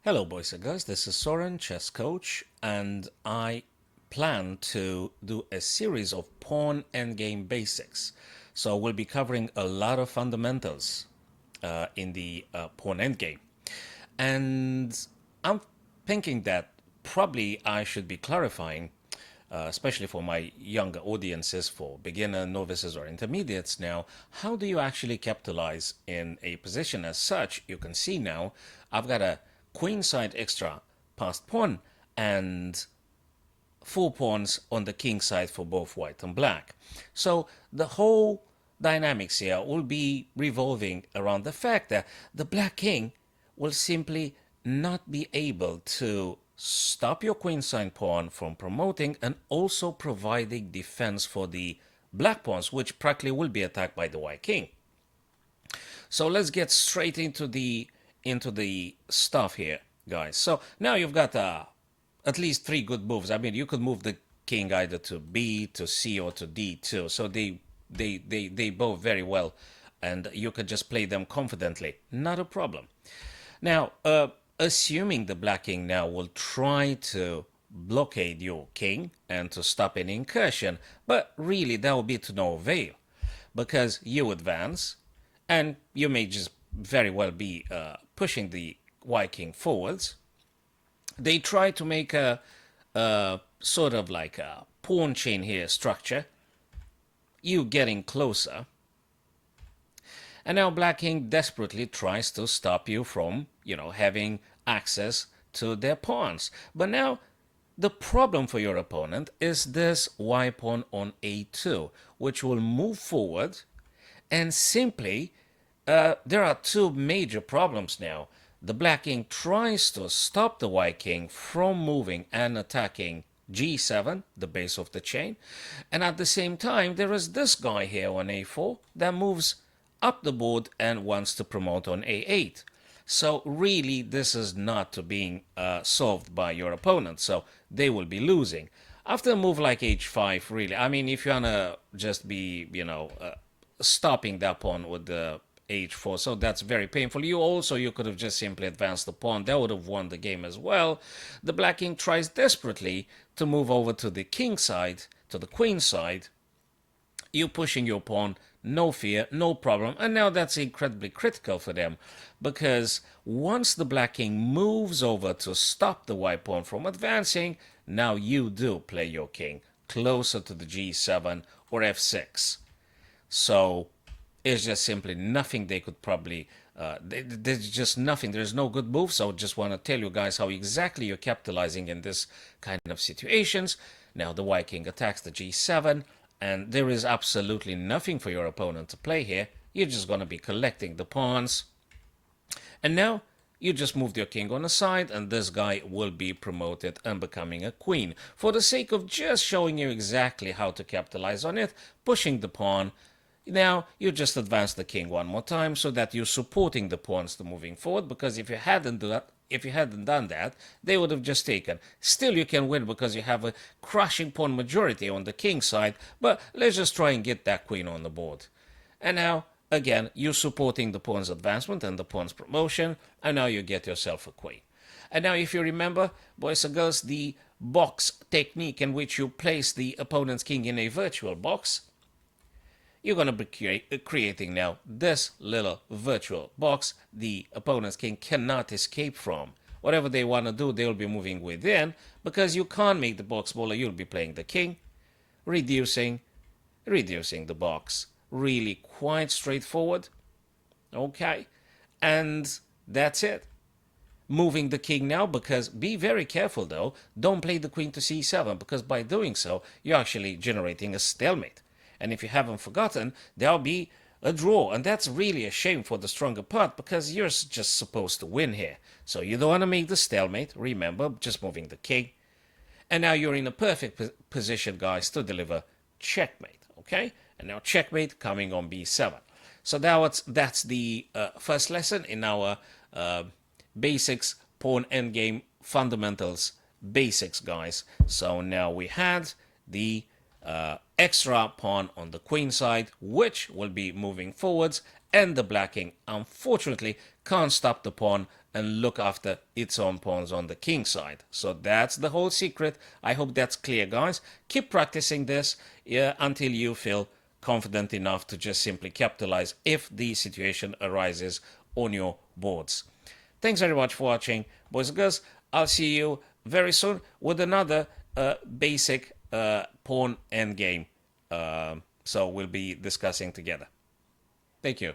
Hello, boys and girls. This is Soren, chess coach, and I plan to do a series of pawn endgame basics. So we'll be covering a lot of fundamentals in the pawn endgame. And I'm thinking that probably I should be clarifying, especially for my younger audiences, for beginner, novices, or intermediates now, how do you actually capitalize in a position as such? You can see now I've got a queenside extra passed pawn and four pawns on the king side for both white and black. So the whole dynamics here will be revolving around the fact that the black king will simply not be able to stop your queenside pawn from promoting and also providing defense for the black pawns, which practically will be attacked by the white king. So let's get straight into the stuff here, guys. So now you've got at least three good moves. I mean, you could move the king either to B, to C, or to D2. So they both very well, and you could just play them confidently. Not a problem. Now, assuming the black king now will try to blockade your king and to stop any incursion, but really that will be to no avail because you advance and you may just very well be pushing the white king forwards. They try to make a sort of like a pawn chain here structure, you getting closer. And now black king desperately tries to stop you from, having access to their pawns. But now the problem for your opponent is this white pawn on a2, which will move forward and simply there are two major problems now. The black king tries to stop the white king from moving and attacking g7, the base of the chain. And at the same time, there is this guy here on a4 that moves up the board and wants to promote on a8. So really, this is not being solved by your opponent. So they will be losing. After a move like h5, really, I mean, if you want to just be, stopping that pawn with the h4, so that's very painful. You could have just simply advanced the pawn. That would have won the game as well. The black king tries desperately to move over to the king side, to the queen side. You pushing your pawn, no fear, no problem. And now that's incredibly critical for them because once the black king moves over to stop the white pawn from advancing, now you do play your king closer to the g7 or f6. So it's just simply nothing they could probably there's just nothing. There's no good move. So just want to tell you guys how exactly you're capitalizing in this kind of situations. Now the white king attacks the g7 and there is absolutely nothing for your opponent to play here. You're just going to be collecting the pawns. And now you just moved your king on the side and this guy will be promoted and becoming a queen. For the sake of just showing you exactly how to capitalize on it, pushing the pawn. Now you just advance the king one more time so that you're supporting the pawns to moving forward, because if you hadn't done that, they would have just taken. Still you can win because you have a crushing pawn majority on the king side, but let's just try and get that queen on the board. And now again you're supporting the pawn's advancement and the pawn's promotion, and now you get yourself a queen. And now if you remember, boys and girls, the box technique in which you place the opponent's king in a virtual box, you're going to be creating now this little virtual box the opponent's king cannot escape from. Whatever they want to do, they'll be moving within, because you can't make the box smaller. You'll be playing the king, reducing the box. Really quite straightforward. Okay, and that's it. Moving the king now, because be very careful though, don't play the queen to c7, because by doing so, you're actually generating a stalemate. And if you haven't forgotten, there'll be a draw. And that's really a shame for the stronger part, because you're just supposed to win here. So you don't want to make the stalemate. Remember, just moving the king. And now you're in a perfect position, guys, to deliver checkmate. Okay? And now checkmate coming on b7. So that's the first lesson in our basics, pawn endgame fundamentals basics, guys. So now we had the extra pawn on the queen side, which will be moving forwards, and the black king unfortunately can't stop the pawn and look after its own pawns on the king side. So that's the whole secret. I hope that's clear, guys. Keep practicing this until you feel confident enough to just simply capitalize if the situation arises on your boards. Thanks very much for watching, boys and girls. I'll see you very soon with another basic pawn endgame. So we'll be discussing together. Thank you.